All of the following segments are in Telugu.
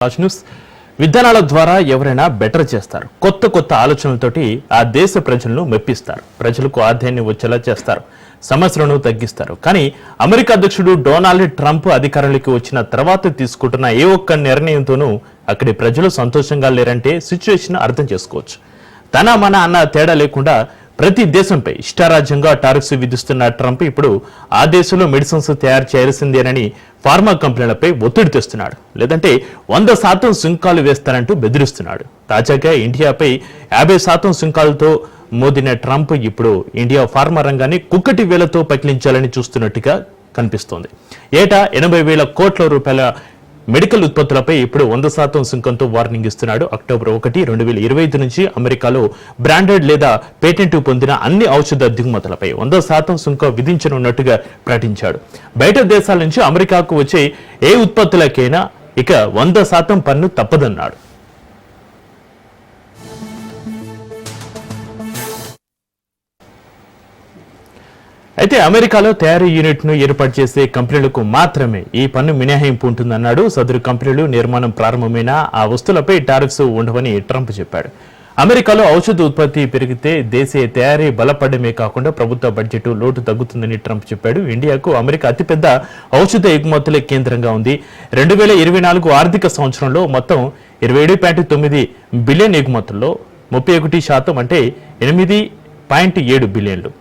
న్యూస్ విధానాల ద్వారా ఎవరైనా బెటర్ చేస్తారు. కొత్త కొత్త ఆలోచనలతోటి ఆ దేశ ప్రజలను మెప్పిస్తారు. ప్రజలకు ఆదాయాన్ని వచ్చేలా చేస్తారు. సమస్యలను తగ్గిస్తారు. కానీ అమెరికా అధ్యక్షుడు డొనాల్డ్ ట్రంప్ అధికారంలోకి వచ్చిన తర్వాత తీసుకుంటున్న ఏ ఒక్క నిర్ణయంతోనూ అక్కడి ప్రజలు సంతోషంగా లేరంటే సిచ్యువేషన్ అర్థం చేసుకోవచ్చు. తన మన అన్న తేడా లేకుండా ప్రతి దేశంపై ఇష్టారాజ్యంగా టారిఫ్స్ విధిస్తున్న ట్రంప్ ఇప్పుడు ఆ దేశంలో మెడిసిన్స్ తయారు చేయాల్సిందేనని ఫార్మా కంపెనీలపై ఒత్తిడి తెస్తున్నాడు. లేదంటే 100% సుంకాలు వేస్తారంటూ బెదిరిస్తున్నాడు. తాజాగా ఇండియాపై 50% సుంకాలతో మోదిన ట్రంప్ ఇప్పుడు ఇండియా ఫార్మా రంగాన్ని కుక్కటి వేలతో పకిలించాలని చూస్తున్నట్టుగా కనిపిస్తోంది. ఏటా 80,000 కోట్ల రూపాయల మెడికల్ ఉత్పత్తులపై ఇప్పుడు 100% సుంకంతో వార్నింగ్ ఇస్తున్నాడు. అక్టోబర్ 1, 2025 నుంచి అమెరికాలో బ్రాండెడ్ లేదా పేటెంట్ పొందిన అన్ని ఔషధ దిగుమతులపై 100% సుంకం విధించనున్నట్టుగా ప్రకటించాడు. బయట దేశాల నుంచి అమెరికాకు వచ్చే ఏ ఉత్పత్తులకైనా ఇక 100% పన్ను తప్పదన్నాడు. అయితే అమెరికాలో తయారీ యూనిట్ ను ఏర్పాటు చేసే కంపెనీలకు మాత్రమే ఈ పన్ను మినహాయింపు ఉంటుందన్నాడు. సదరు కంపెనీలు నిర్మాణం ప్రారంభమైన ఆ వస్తువులపై టారిఫ్స్ ఉండవని ట్రంప్ చెప్పాడు. అమెరికాలో ఔషధ ఉత్పత్తి పెరిగితే దేశీయ తయారీ బలపడమే కాకుండా ప్రభుత్వ బడ్జెట్ లోటు తగ్గుతుందని ట్రంప్ చెప్పాడు. ఇండియాకు అమెరికా అతిపెద్ద ఔషధ ఎగుమతులే కేంద్రంగా ఉంది. 2024 ఆర్థిక సంవత్సరంలో మొత్తం 27.9 బిలియన్ ఎగుమతుల్లో 31% అంటే 8.7 బిలియన్లు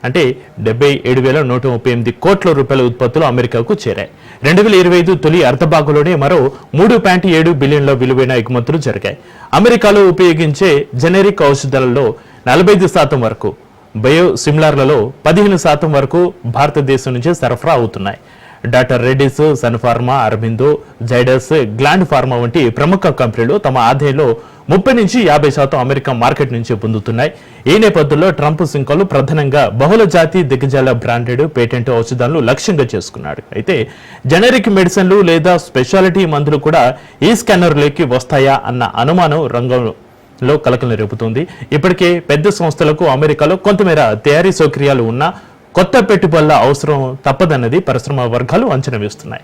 అంటే 77,138 కోట్ల రూపాయల ఉత్పత్తులు అమెరికాకు చేరాయి. 2025 తొలి అర్ధభాగంలోనే మరో 3.7 బిలియన్ల విలువైన ఎగుమతులు జరిగాయి. అమెరికాలో ఉపయోగించే జెనరిక్ ఔషధాలలో 45% వరకు, బయోసిమిలర్లలో 15% వరకు భారతదేశం నుంచే సరఫరా అవుతున్నాయి. Doctor Reddy's, Sun Pharma, Aurobindo, Zydus, Gland Pharma వంటి ప్రముఖ కంపెనీలు తమ ఆదాయంలో 30 నుంచి 50% అమెరికా మార్కెట్ నుంచి పొందుతున్నాయి. ఈ నేపథ్యంలో ట్రంప్ సుంకాలు ప్రధానంగా బహుళ జాతి దిగ్గజాల బ్రాండెడ్ పేటెంట్ ఔషధాలను లక్ష్యంగా చేసుకున్నాడు. అయితే జెనరిక్ మెడిసిన్లు లేదా స్పెషాలిటీ మందులు కూడా ఈ స్కానర్లోకి వస్తాయా అన్న అనుమానం రంగంలో కలకలం రేపుతోంది. ఇప్పటికే పెద్ద సంస్థలకు అమెరికాలో కొంతమేర తయారీ సౌకర్యాలు ఉన్నా కొత్త పెట్టుబడుల అవసరం తప్పదన్నది పరిశ్రమ వర్గాలు అంచనా వేస్తున్నాయి.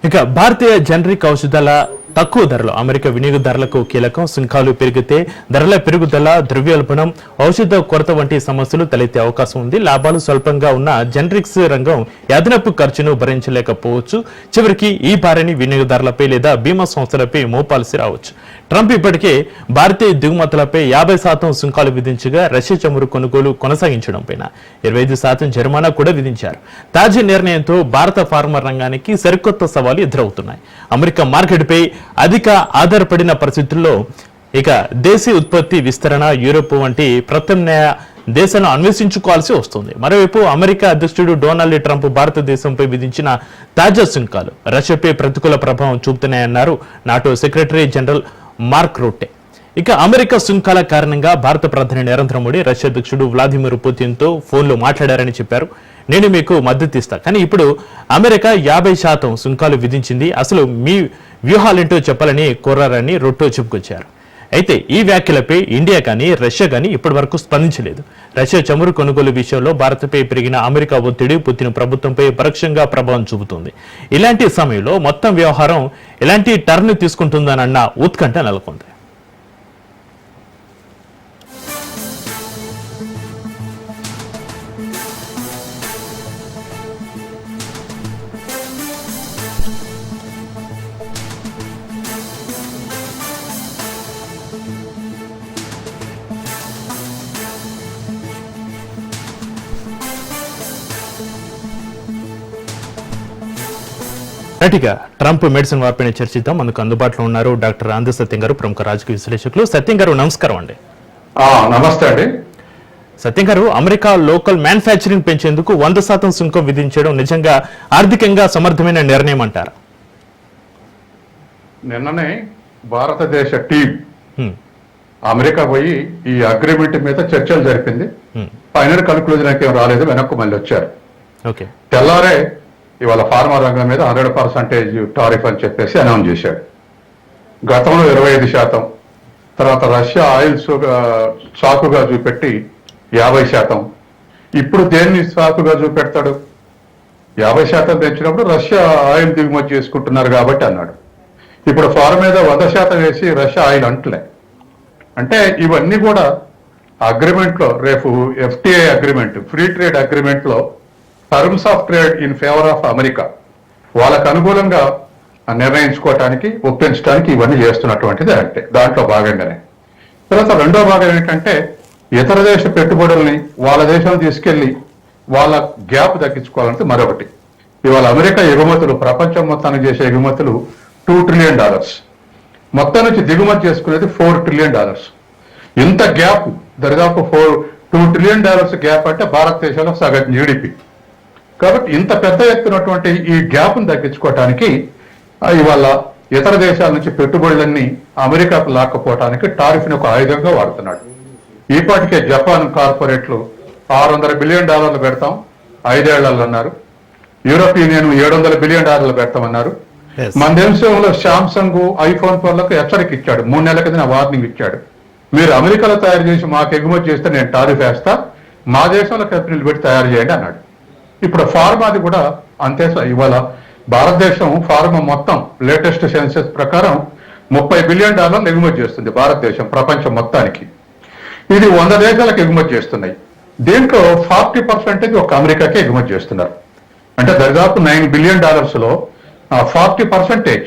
ఇక భారతీయ జనరిక్ ఔషధాల తక్కువ ధరలు అమెరికా వినియోగదారులకు కీలకం. సుంకాలు పెరిగితే ధరల పెరుగుదల, ద్రవ్యోల్బణం, ఔషధ కొరత వంటి సమస్యలు తలెత్తే అవకాశం ఉంది. లాభాలు స్వల్పంగా ఉన్న జనరిక్స్ రంగం అదనపు ఖర్చును భరించలేకపోవచ్చు. చివరికి ఈ భారాన్ని వినియోగదారులపై లేదా బీమా సంస్థలపై మోపాల్సి రావచ్చు. ట్రంప్ ఇప్పటికే భారతీయ దిగుమతులపై 50% సుంకాలు విధించగా రష్యా చమురు కొనుగోలు కొనసాగించడం పైన 25% జరిమానా కూడా విధించారు. తాజా నిర్ణయంతో భారత ఫార్మా రంగానికి సరికొత్త సవాలు ఎదురవుతున్నాయి. అమెరికా మార్కెట్పై అధిక ఆధారపడిన పరిస్థితుల్లో ఇక దేశీయ ఉత్పత్తి విస్తరణ, యూరోప్ వంటి ప్రత్యామ్నాయ దేశాలను అన్వేషించుకోవాల్సి వస్తుంది. మరోవైపు అమెరికా అధ్యక్షుడు డొనాల్డ్ ట్రంప్ భారతదేశంపై విధించిన తాజా సుంకాలు రష్యాపై ప్రతికూల ప్రభావం చూపుతున్నాయన్నారు నాటో సెక్రటరీ జనరల్ మార్క్ రూటే. ఇక అమెరికా సుంకాల కారణంగా భారత ప్రధాని నరేంద్ర మోడీ రష్యా అధ్యక్షుడు వ్లాదిమిర్ పుతిన్ తో ఫోన్లో మాట్లాడారని చెప్పారు. నేను మీకు మద్దతు ఇస్తా, కానీ ఇప్పుడు అమెరికా 50% సుంకాలు విధించింది, అసలు మీ వ్యూహాలేంటో చెప్పాలని కోరారని రూటో చెప్పుకొచ్చారు. అయితే ఈ వ్యాఖ్యలపై ఇండియా కానీ రష్యా కానీ ఇప్పటి వరకు స్పందించలేదు. రష్యా చమురు కొనుగోలు విషయంలో భారత్పై పెరిగిన అమెరికా ఒత్తిడి పుతిన్ ప్రభుత్వంపై పరోక్షంగా ప్రభావం చూపుతుంది. ఇలాంటి సమయంలో మొత్తం వ్యవహారం ఎలాంటి టర్న్ తీసుకుంటుందనన్న ఉత్కంఠ నెలకొంది. రైట్గా ట్రంప్ మెడిసిన్ వార్పైన చర్చిద్దాం. మనకు అందుబాటులో ఉన్నారు డాక్టర్ ఆంధ్ర సత్యం గారు, ప్రముఖ రాజకీయ విశ్లేషకులు. సత్యం గారు నమస్కారం అండి. నమస్తే అండి. సత్యం గారు, అమెరికా లోకల్ మ్యానుఫ్యాక్చరింగ్ పెంచేందుకు 100% సుంకం విధించడం నిజంగా ఆర్థికంగా సమర్థమైన నిర్ణయం అంటారా? నిన్ననే భారతదేశ టీం అమెరికా పోయి ఈ అగ్రిమెంట్ మీద చర్చలు జరిపింది. ఫైనల్ కన్క్లూజన్ ఏం రాలేదు, వెనక్కు మళ్ళీ వచ్చారు. తెల్లారే ఇవాళ ఫార్మా రంగం మీద 100% టారిఫ్ అని చెప్పేసి అనౌన్స్ చేశాడు. గతంలో 25%, తర్వాత రష్యా ఆయిల్ సాకుగా చూపెట్టి 50%. ఇప్పుడు దేన్ని సాకుగా చూపెడతాడు? 50% పెంచినప్పుడు రష్యా ఆయిల్ దిగుమతి చేసుకుంటున్నారు కాబట్టి అన్నాడు. ఇప్పుడు ఫార్మ్ మీద 100% వేసి రష్యా ఆయిల్ అంటలే. అంటే ఇవన్నీ కూడా అగ్రిమెంట్ లో, రేపు FTA agreement, free trade agreement లో terms of trade in favour of America వాళ్ళకు అనుకూలంగా నిర్ణయించుకోవటానికి, ఒప్పించడానికి ఇవన్నీ చేస్తున్నటువంటిది అంటే దాంట్లో భాగంగానే. తర్వాత రెండో భాగం ఏంటంటే ఇతర దేశ పెట్టుబడుల్ని వాళ్ళ దేశం తీసుకెళ్లి వాళ్ళ గ్యాప్ తగ్గించుకోవాలంటే మరొకటి. ఇవాళ అమెరికా ఎగుమతులు, ప్రపంచం మొత్తానికి చేసే ఎగుమతులు $2 ట్రిలియన్, మొత్తం నుంచి దిగుమతి చేసుకునేది $4 ట్రిలియన్. ఇంత గ్యాప్, దరిదాపు $2 ట్రిలియన్ గ్యాప్ అంటే భారతదేశంలో సగం GDP. కాబట్టి ఇంత పెద్ద ఎత్తునటువంటి ఈ గ్యాప్ను తగ్గించుకోవటానికి ఇవాళ ఇతర దేశాల నుంచి పెట్టుబడులన్నీ అమెరికాకు లాక్కపోవటానికి టారిఫ్ని ఒక ఆయుధంగా వాడుతున్నాడు. ఈపాటికే జపాన్ కార్పొరేట్లు $600 బిలియన్ పెడతాం 5 ఏళ్లలో అన్నారు. యూరోపియన్ యూనియన్ $700 బిలియన్ పెడతామన్నారు. మన దేశంలో శాంసంగ్, ఐఫోన్ ఫోన్లకు హెచ్చరిక ఇచ్చాడు, 3 నెలల కింద వార్నింగ్ ఇచ్చాడు. మీరు అమెరికాలో తయారు చేసి మాకు ఎగుమతి చేస్తే నేను టారిఫ్ వేస్తా, మా దేశంలో కంపెనీలు పెట్టి తయారు చేయండి అన్నాడు. ఇప్పుడు ఫార్మాది కూడా అంతే. ఇవాళ భారతదేశం ఫార్మా మొత్తం లేటెస్ట్ సెన్సెస్ ప్రకారం $30 బిలియన్ ఎగుమతి చేస్తుంది భారతదేశం ప్రపంచం మొత్తానికి. ఇది 100 దేశాలకు ఎగుమతి చేస్తున్నాయి. దీంట్లో 40% ఒక అమెరికాకే ఎగుమతి చేస్తున్నారు. అంటే దరిదాపు $9 బిలియన్ లో 40%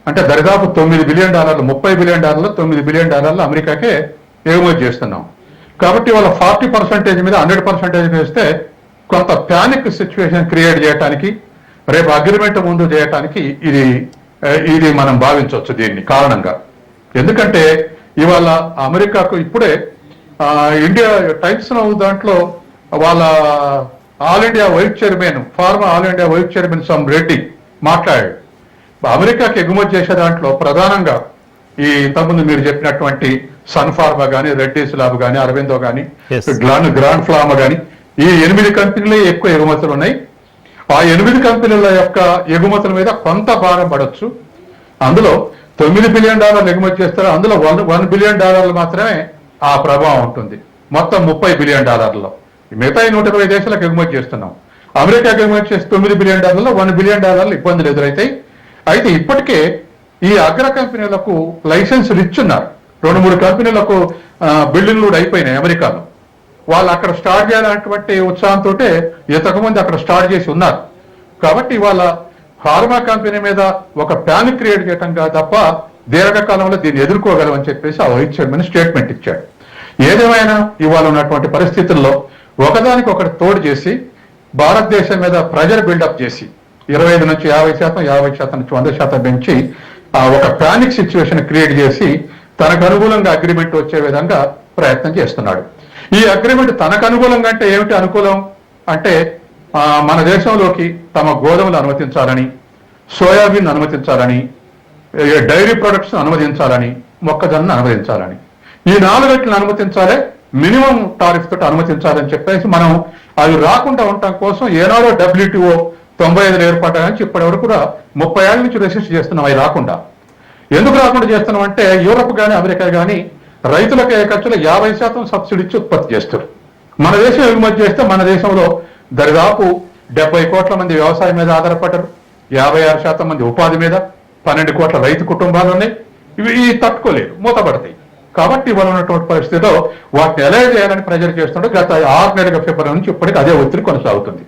అంటే దరిదాపు $9 బిలియన్, $30 బిలియన్, $9 బిలియన్ అమెరికాకే ఎగుమతి చేస్తున్నాం. కాబట్టి వాళ్ళ 40% మీద 100% వేస్తే కొంత ప్యానిక్ సిచ్యువేషన్ క్రియేట్ చేయడానికి, రేపు అగ్రిమెంట్ ముందు చేయడానికి ఇది మనం భావించవచ్చు దీన్ని కారణంగా. ఎందుకంటే ఇవాళ అమెరికాకు ఇప్పుడే ఇండియా టైమ్స్ దాంట్లో వాళ్ళ all India vice chairman, pharma all India vice chairman సమ్ రెడ్డి మాట్లాడాడు. అమెరికాకి ఎగుమతి చేసే దాంట్లో ప్రధానంగా ఈ ఇంతకుముందు మీరు చెప్పినటువంటి సన్ ఫార్మా కానీ, రెడ్డీస్ ల్యాబ్ కానీ, అరవిందో కానీ, గ్రాండ్ ఫ్లామా కానీ, ఈ 8 కంపెనీలే ఎక్కువ ఎగుమతులు ఉన్నాయి. ఆ 8 కంపెనీల యొక్క ఎగుమతుల మీద కొంత భారం పడవచ్చు. అందులో $9 బిలియన్ ఎగుమతి చేస్తారు. అందులో $1 బిలియన్ మాత్రమే ఆ ప్రభావం ఉంటుంది. మొత్తం $30 బిలియన్. మిగతా 120 దేశాలకు ఎగుమతి చేస్తున్నాం. అమెరికాకి ఎగుమతి చేస్తే $9 బిలియన్, $1 బిలియన్ ఇబ్బందులు ఎదురైతాయి. అయితే ఇప్పటికే ఈ అగ్ర కంపెనీలకు లైసెన్సులు ఇచ్చున్నారు. 2-3 కంపెనీలకు బిల్డింగ్లు కూడా అయిపోయినాయి అమెరికాలో. వాళ్ళు అక్కడ స్టార్ట్ చేయాలన్నటువంటి ఉత్సాహంతో ఇంతకుముందు అక్కడ స్టార్ట్ చేసి ఉన్నారు. కాబట్టి వాళ్ళ ఫార్మా కంపెనీ మీద ఒక ప్యానిక్ క్రియేట్ చేయటం కాదు తప్ప దీర్ఘకాలంలో దీన్ని ఎదుర్కోగలమని చెప్పేసి ఆ వైస్ చైర్మన్ స్టేట్మెంట్ ఇచ్చాడు. ఏదేమైనా ఇవాళ ఉన్నటువంటి పరిస్థితుల్లో ఒకదానికొకటి తోడు చేసి భారతదేశం మీద ప్రెజర్ బిల్డప్ చేసి 25 నుంచి 50%, 50% నుంచి 100% పెంచి ఒక ప్యానిక్ సిచ్యువేషన్ క్రియేట్ చేసి తనకు అనుకూలంగా అగ్రిమెంట్ వచ్చే విధంగా ప్రయత్నం చేస్తున్నాడు. ఈ అగ్రిమెంట్ తనకు అనుకూలంగా అంటే ఏమిటి అనుకూలం అంటే మన దేశంలోకి తమ గోధుమలు అనుమతించాలని, సోయాబీన్ అనుమతించాలని, డైరీ ప్రొడక్ట్స్ అనుమతించాలని, మొక్కజొన్న అనుమతించాలని, ఈ 4 అనుమతించాలి, మినిమం టారిఫ్ తోటి అనుమతించాలని చెప్పేసి మనం అవి రాకుండా ఉండటం కోసం ఏనాడో WTO 95 ఏర్పడ్డాయని ఇప్పటి వరకు కూడా 30 ఏళ్ల నుంచి రెసిస్ట్ చేస్తున్నాం. అవి రాకుండా ఎందుకు రాకుండా చేస్తున్నాం అంటే యూరప్ కానీ, అమెరికా కానీ రైతులకు ఖర్చులో 50% సబ్సిడీ ఇచ్చి ఉత్పత్తి చేస్తారు. మన దేశం ఎగుమతి చేస్తే మన దేశంలో దరిదాపు 70 కోట్ల మంది వ్యవసాయం మీద ఆధారపడ్డారు, 56% మంది ఉపాధి మీద, 12 కోట్ల రైతు కుటుంబాలు ఉన్నాయి. ఇవి తట్టుకోలేరు, మూతపడతాయి. కాబట్టి ఇవాళ ఉన్నటువంటి పరిస్థితిలో వాటిని ఎలా చేయాలని ప్రెజర్ చేస్తుంటే గత 6 నెలల ఫిబ్రవరి నుంచి ఇప్పటికీ అదే ఒత్తిడి కొనసాగుతుంది.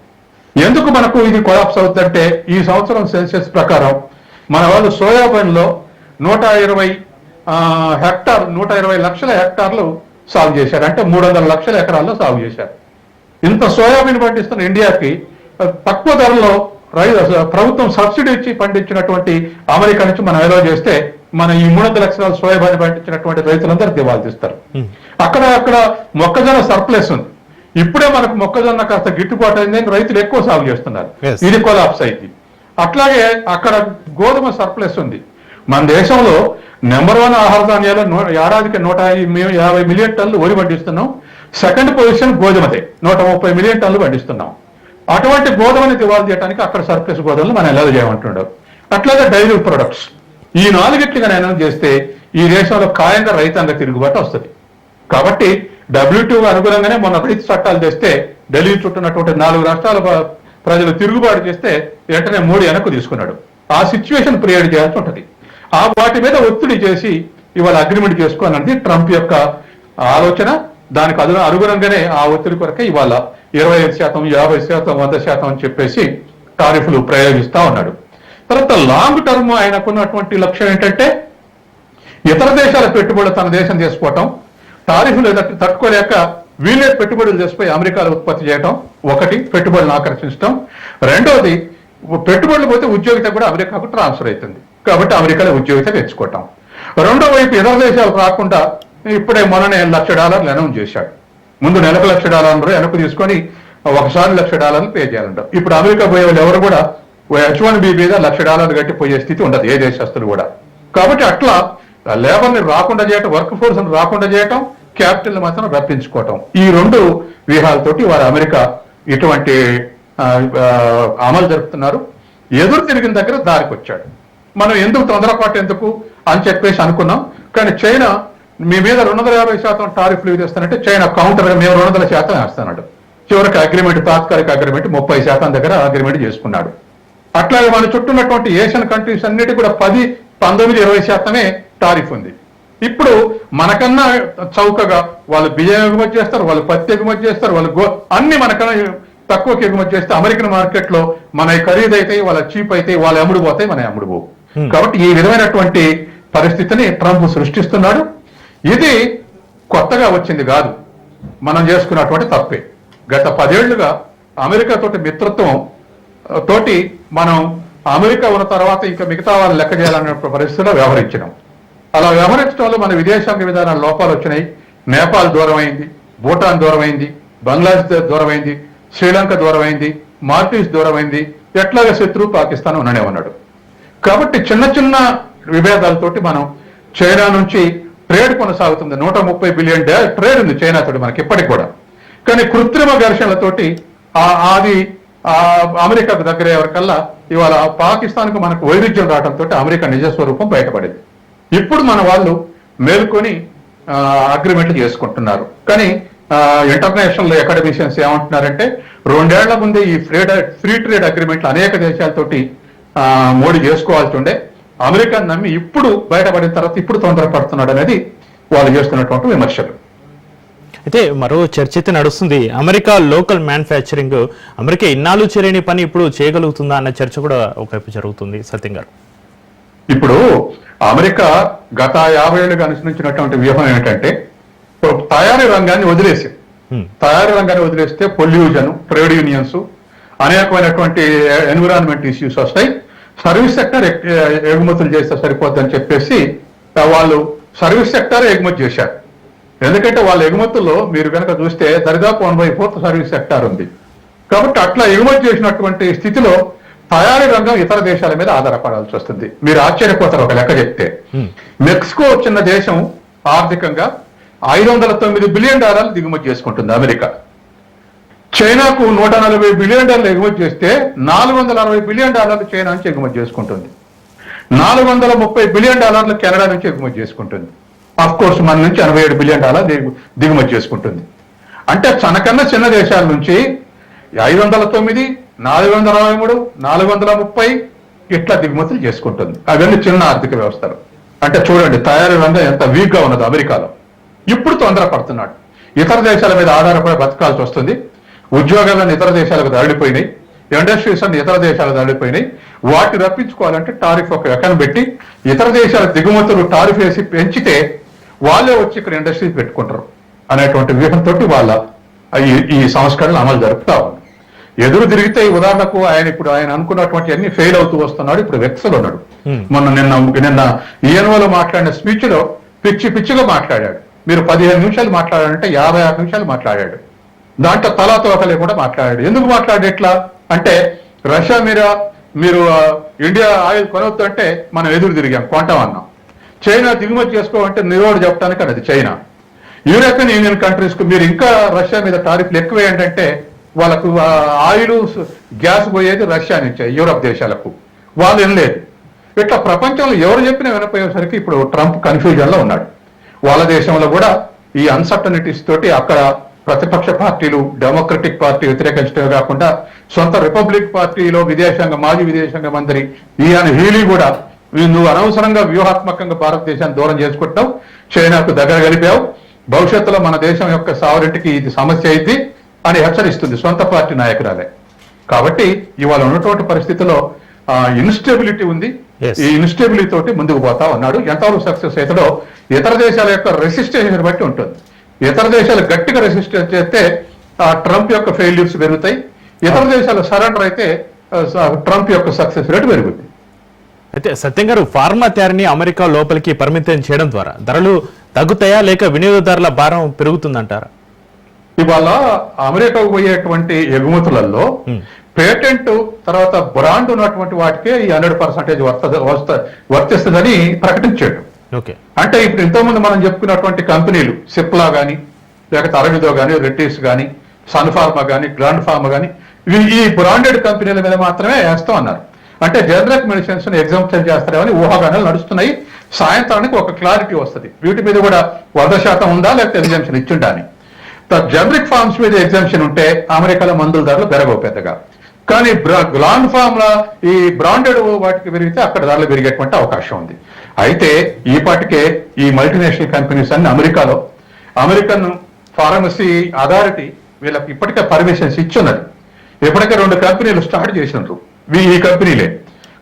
ఎందుకు మనకు ఇది కొలాప్స్ అవుతుందంటే ఈ సంవత్సరం సెన్సెస్ ప్రకారం మన వాళ్ళు సోయాబీన్లో 120 లక్షల హెక్టార్లు సాగు చేశారు. అంటే 300 లక్షల ఎకరాల్లో సాగు చేశారు. ఇంత సోయాబీన్ పండిస్తున్న ఇండియాకి తక్కువ ధరలో ప్రభుత్వం సబ్సిడీ ఇచ్చి పండించినటువంటి అమెరికా నుంచి మనం ఎలా చేస్తే మన ఈ 300 లక్షల సోయాబీన్ పండించినటువంటి రైతులందరూ దివాళా తీస్తారు. అక్కడ మొక్కజొన్న సర్ప్లస్ ఉంది. ఇప్పుడే మనకు మొక్కజొన్న కాస్త గిట్టుబాటు అయిందని రైతులు ఎక్కువ సాగు చేస్తున్నారు. ఇది కొలాప్స్ అయింది. అట్లాగే అక్కడ గోధుమ సర్ప్లస్ ఉంది. మన దేశంలో నెంబర్ 1 ఆహార ధాన్యాలు ఏడాదికి 150 మిలియన్ టన్నులు వరి పండిస్తున్నాం. సెకండ్ పొజిషన్ గోధుమదే, 130 మిలియన్ టన్నులు పండిస్తున్నాం. అటువంటి గోధుమని దివాళా చేయడానికి అక్కడ సర్ప్లస్ గోధుమలు మనం ఎలా చేయమంటున్నాడు. అట్లాగే డైరీ ప్రొడక్ట్స్ ఈ 4 నేను చేస్తే ఈ దేశంలో ఖాయంగా రైతాంగ తిరుగుబాటు వస్తుంది. కాబట్టి WTO అనుగుణంగానే మొన్న రైతు చట్టాలు తెస్తే ఢిల్లీ చుట్టూన్నటువంటి 4 రాష్ట్రాల ప్రజలు తిరుగుబాటు చేస్తే వెంటనే మోడీ వెనక్కు తీసుకున్నాడు. ఆ సిచ్యువేషన్ క్రియేట్ చేయాల్సి ఉంటుంది. ఆ వాటి మీద ఒత్తిడి చేసి ఇవాళ అగ్రిమెంట్ చేసుకోవాలన్నది ట్రంప్ యొక్క ఆలోచన. దానికి అనుగుణంగానే ఆ ఒత్తిడి కొరకే ఇవాళ 25%, 50%, 100% అని చెప్పేసి టారిఫ్లు ప్రయోగిస్తా ఉన్నాడు. తర్వాత లాంగ్ టర్మ్ ఆయనకున్నటువంటి లక్ష్యం ఏంటంటే ఇతర దేశాల పెట్టుబడులు తన దేశం చేసుకోవటం, టారిఫ్లు తట్టుకోలేక వీళ్ళే పెట్టుబడులు చేసిపోయి అమెరికాలో ఉత్పత్తి చేయడం, ఒకటి పెట్టుబడులను ఆకర్షించడం. రెండోది పెట్టుబడులు పోతే ఉద్యోగిత కూడా అమెరికాకు ట్రాన్స్ఫర్ అవుతుంది కాబట్టి అమెరికాలో ఉద్యోగిత తెచ్చుకోవటం. రెండో వైపు ఇతర దేశాలకు రాకుండా ఇప్పుడే మొన్ననే $1,00,000 అనౌన్స్ చేశాడు. ముందు నెలకు $1,00,000 వెనక్కు తీసుకొని ఒకసారి $1,00,000 పే చేయాలంట. ఇప్పుడు అమెరికా పోయే వాళ్ళు ఎవరు కూడా H1B మీద $1,00,000 కట్టి పోయే స్థితి ఉండదు ఏ దేశస్తులు కూడా. కాబట్టి అట్లా లేబర్ ని రాకుండా చేయటం, వర్క్ ఫోర్స్ ని రాకుండా చేయటం, క్యాపిటల్ మాత్రం రప్పించుకోవటం, ఈ రెండు వ్యూహాలతోటి వారు అమెరికా ఇటువంటి అమలు జరుపుతున్నారు. ఎదురు తిరిగిన దగ్గర దారికి వచ్చాడు. మనం ఎందుకు తొందరపాటు ఎందుకు అని చెప్పేసి అనుకున్నాం. కానీ చైనా మీ మీద 250% టారిఫ్లు విధిస్తానంటే చైనా కౌంటర్ మేము 200% వేస్తున్నాడు. చివరికి అగ్రిమెంట్, తాత్కాలిక అగ్రిమెంట్ 30% దగ్గర అగ్రిమెంట్ చేసుకున్నాడు. అట్లాగే మన చుట్టూ ఉన్నటువంటి ఏషియన్ కంట్రీస్ అన్నిటి కూడా 10, 19, 20% టారిఫ్ ఉంది. ఇప్పుడు మనకన్నా చౌకగా వాళ్ళు బియ్యం ఎగుమతి చేస్తారు, వాళ్ళు పత్తి ఎగుమతి చేస్తారు, వాళ్ళు అన్ని మనకన్నా తక్కువకి ఎగుమతి చేస్తే అమెరికన్ మార్కెట్ లో మన ఖరీదు అయితే వాళ్ళ చీప్ అయితే వాళ్ళు అమ్ముడు పోతాయి, మన అమ్ముడు పోవు. కాబట్టి ఈ విధమైనటువంటి పరిస్థితిని ట్రంప్ సృష్టిస్తున్నాడు. ఇది కొత్తగా వచ్చింది కాదు, మనం చేసుకున్నటువంటి తప్పే. గత 10 ఏళ్లుగా అమెరికా తోటి మిత్రత్వం తోటి మనం అమెరికా ఉన్న తర్వాత ఇంకా మిగతా వాళ్ళు లెక్క చేయాలనే పరిస్థితిలో వ్యవహరించినాం. అలా వ్యవహరించడం వల్ల మన విదేశాంగ విధానాల లోపాలు వచ్చినాయి. నేపాల్ దూరమైంది, భూటాన్ దూరమైంది, బంగ్లాదేశ్ దూరమైంది, శ్రీలంక దూరమైంది, మాల్దీవ్స్ దూరమైంది, ఎట్లాగా శత్రువు పాకిస్తాన్ ఉండనే ఉన్నాడు. కాబట్టి చిన్న చిన్న విభేదాలతోటి మనం చైనా నుంచి ట్రేడ్ కొనసాగుతుంది. $130 బిలియన్ ట్రేడ్ ఉంది చైనా తోటి మనకి ఇప్పటికి కూడా. కానీ కృత్రిమ ఘర్షణలతోటి అది అమెరికాకు దగ్గర ఎవరికల్లా ఇవాళ పాకిస్తాన్కు మనకు వైరుధ్యం రావడంతో అమెరికా నిజస్వరూపం బయటపడింది. ఇప్పుడు మన వాళ్ళు మేల్కొని అగ్రిమెంట్లు చేసుకుంటున్నారు. కానీ ఇంటర్నేషనల్ అకాడమిషియన్స్ ఏమంటున్నారంటే 2 ఏళ్ల ముందే ఈ ఫ్రీ ట్రేడ్ అగ్రిమెంట్లు అనేక దేశాలతోటి మోడీ చేసుకోవాల్సి ఉండే, అమెరికాను నమ్మి ఇప్పుడు బయటపడిన తర్వాత ఇప్పుడు తొందరపడుతున్నాడు అనేది వాళ్ళు చేస్తున్నటువంటి విమర్శలు. అయితే మరో చర్చ అయితే నడుస్తుంది. అమెరికా లోకల్ మ్యానుఫ్యాక్చరింగ్ అమెరికా ఇన్నాళ్ళు చేయలేని పని ఇప్పుడు చేయగలుగుతుందా అన్న చర్చ కూడా ఒకవైపు జరుగుతుంది. సత్యం గారు, ఇప్పుడు అమెరికా గత 50 ఏళ్ళుగా అనుసరించినటువంటి వ్యూహం ఏంటంటే తయారీ రంగాన్ని వదిలేసి, తయారీ రంగాన్ని వదిలేస్తే పొల్యూషన్, ట్రేడ్ యూనియన్స్, అనేకమైనటువంటి ఎన్విరాన్మెంట్ ఇష్యూస్ వస్తాయి. సర్వీస్ సెక్టర్ ఎగుమతులు చేస్తే సరిపోద్దని చెప్పేసి వాళ్ళు సర్వీస్ సెక్టర్ ఎగుమతి చేశారు. ఎందుకంటే వాళ్ళ ఎగుమతుల్లో మీరు కనుక చూస్తే దరిదాపు 1/4 సర్వీస్ సెక్టార్ ఉంది. కాబట్టి అట్లా ఎగుమతి చేసినటువంటి స్థితిలో తయారీ రంగం ఇతర దేశాల మీద ఆధారపడాల్సి వస్తుంది. మీరు ఆశ్చర్యపోతారు ఒక లెక్క చెప్తే. మెక్సికో చిన్న దేశం ఆర్థికంగా $509 బిలియన్ దిగుమతి చేసుకుంటుంది అమెరికా. చైనాకు $140 బిలియన్ ఎగుమతి చేస్తే $460 బిలియన్ చైనా నుంచి ఎగుమతి చేసుకుంటుంది. $430 బిలియన్ కెనడా నుంచి ఎగుమతి చేసుకుంటుంది. ఆఫ్ కోర్స్ మన నుంచి $87 బిలియన్ దిగుమతి చేసుకుంటుంది. అంటే తనకన్నా చిన్న దేశాల నుంచి 509, 463, 430 ఇట్లా దిగుమతులు చేసుకుంటుంది. అవన్నీ చిన్న ఆర్థిక వ్యవస్థలు. అంటే చూడండి తయారీ రంగం ఎంత వీక్ గా ఉన్నది అమెరికాలో. ఇప్పుడు తొందరపడుతున్నాడు. ఇతర దేశాల మీద ఆధారపడి బతకాల్సి వస్తుంది. ఉద్యోగాలను ఇతర దేశాలకు తరలిపోయినాయి, ఇండస్ట్రీస్ అన్ని ఇతర దేశాలకు తరలిపోయినాయి. వాటిని రప్పించుకోవాలంటే టారిఫ్ ఒక ఎకరం పెట్టి ఇతర దేశాల దిగుమతులు టారిఫ్ వేసి పెంచితే వాళ్ళే వచ్చి ఇక్కడ ఇండస్ట్రీస్ పెట్టుకుంటారు అనేటువంటి వ్యూహంతో వాళ్ళ ఈ సంస్కరణలు అమలు జరుపుతా ఉంది. ఎదురు తిరిగితే ఉదాహరణకు ఆయన అనుకున్నటువంటి అన్ని ఫెయిల్ అవుతూ వస్తున్నాడు. ఇప్పుడు వెక్సల్ ఉన్నాడు. నిన్న ఈఎన్ఓలో మాట్లాడిన స్పీచ్ లో పిచ్చిగా మాట్లాడాడు. మీరు 15 నిమిషాలు మాట్లాడాడంటే 56 నిమిషాలు మాట్లాడాడు. దాంట్లో తలాతోక లేకుండా మాట్లాడాడు. ఎందుకు మాట్లాడేట్లా అంటే రష్యా మీరు ఇండియా ఆయిల్ కొనవద్దు అంటే మనం ఎదురు తిరిగాం, కొంటాం అన్నాం. చైనా దిగుమతి చేసుకోవాలంటే నిరోడు చెప్పడానికి అది చైనా. యూరోపియన్ యూనియన్ కంట్రీస్ కు మీరు ఇంకా రష్యా మీద టారిఫ్లు ఎక్కువ ఏంటంటే వాళ్ళకు ఆయిల్ గ్యాస్ పోయేది రష్యా నుంచే యూరోప్ దేశాలకు, వాళ్ళు ఏం లేదు. ఇట్లా ప్రపంచంలో ఎవరు చెప్పినా వినపోయేసరికి ఇప్పుడు ట్రంప్ కన్ఫ్యూజన్ లో ఉన్నాడు. వాళ్ళ దేశంలో కూడా ఈ అన్సర్టనిటీస్ తోటి అక్కడ ప్రతిపక్ష పార్టీలు, డెమోక్రటిక్ పార్టీ వ్యతిరేకించడమే కాకుండా సొంత రిపబ్లిక్ పార్టీలో మాజీ విదేశాంగ మంత్రి ఇయాన్ హీలీ కూడా నువ్వు అనవసరంగా వ్యూహాత్మకంగా భారతదేశాన్ని దూరం చేసుకుంటున్నావు, చైనాకు దగ్గర కలిపావు, భవిష్యత్తులో మన దేశం యొక్క సావరెంటికి ఇది సమస్య అయింది అని హెచ్చరిస్తుంది సొంత పార్టీ నాయకురాలే. కాబట్టి ఇవాళ ఉన్నటువంటి పరిస్థితిలో ఇన్స్టెబిలిటీ ఉంది. ఈ ఇన్స్టెబిలిటీ తోటి ముందుకు పోతా ఉన్నాడు. ఎంతవరకు సక్సెస్ అవుతాడో ఇతర దేశాల యొక్క రెసిస్టెన్స్ బట్టి ఉంటుంది. ఇతర దేశాలు గట్టిగా రెసిస్టెన్స్ చేస్తే ట్రంప్ యొక్క ఫెయిల్యూర్స్ పెరుగుతాయి. ఇతర దేశాలు సరెండర్ అయితే ట్రంప్ యొక్క సక్సెస్ రేట్ పెరుగుతుంది. అయితే సత్యం గారు, ఫార్మా తయారీని అమెరికా లోపలికి పరిమితం చేయడం ద్వారా ధరలు తగ్గుతాయా లేక వినియోగదారుల భారం పెరుగుతుందంటారా? ఇవాళ అమెరికాకు పోయేటువంటి ఎగుమతులలో పేటెంట్ తర్వాత బ్రాండ్ ఉన్నటువంటి వాటికే ఈ 100% వర్తిస్తుందని ప్రకటించాడు. అంటే ఇప్పుడు ఇంతకుముందు మనం చెప్పుకున్నటువంటి కంపెనీలు సిప్లా గానీ, లేకపోతే అరవిందో గానీ, రెడ్డిస్ గానీ, సన్ ఫార్మా గానీ, గ్రాండ్ ఫార్మా గానీ, ఈ బ్రాండెడ్ కంపెనీల మీద మాత్రమే వేస్తాం అన్నారు. అంటే జనరిక్ మెడిసిన్స్ ని ఎగ్జామ్షన్ చేస్తారేమని ఊహాగానాలు నడుస్తున్నాయి. సాయంత్రానికి ఒక క్లారిటీ వస్తుంది, వీటి మీద కూడా 100% ఉందా లేకపోతే ఎగ్జామ్షన్ ఇచ్చిండా అని. జనరిక్ ఫార్మ్స్ మీద ఎగ్జామ్షన్ ఉంటే అమెరికాలో మందుల ధరలు పెరగవు పెద్దగా, కానీ గ్రాండ్ ఫార్మ్ ఈ బ్రాండెడ్ వాటికి పెరిగితే అక్కడ ధరలు పెరిగేటువంటి అవకాశం ఉంది. అయితే ఈ పాటికే ఈ మల్టీనేషనల్ కంపెనీస్ అన్ని అమెరికాలో అమెరికన్ ఫార్మసీ అథారిటీ వీళ్ళకి ఇప్పటికే పర్మిషన్స్ ఇచ్చున్నది. ఇప్పటికే 2 కంపెనీలు స్టార్ట్ చేసినారు ఈ కంపెనీలే.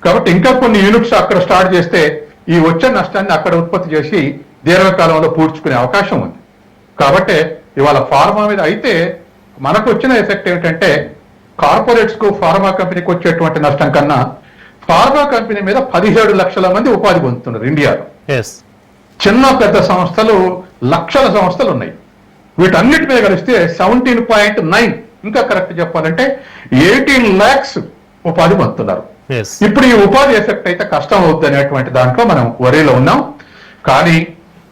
కాబట్టి ఇంకా కొన్ని యూనిట్స్ అక్కడ స్టార్ట్ చేస్తే ఈ వచ్చే నష్టాన్ని అక్కడ ఉత్పత్తి చేసి దీర్ఘకాలంలో పూడ్చుకునే అవకాశం ఉంది. కాబట్టి ఇవాళ ఫార్మా మీద అయితే మనకు వచ్చిన ఎఫెక్ట్ ఏమిటంటే కార్పొరేట్స్ కు ఫార్మా కంపెనీకి వచ్చేటువంటి నష్టం కన్నా ఫార్మా కంపెనీ మీద 17 లక్షల మంది ఉపాధి పొందుతున్నారు ఇండియాలో. చిన్న పెద్ద సంస్థలు లక్షల సంస్థలు ఉన్నాయి. వీటన్నిటి మీద కలిస్తే 17.9, ఇంకా కరెక్ట్ చెప్పాలంటే 18 lakhs ఉపాధి పొందుతున్నారు. ఇప్పుడు ఈ ఉపాధి ఎఫెక్ట్ అయితే కష్టం అవుద్ది అనేటువంటి దాంట్లో మనం వరీలో ఉన్నాం. కానీ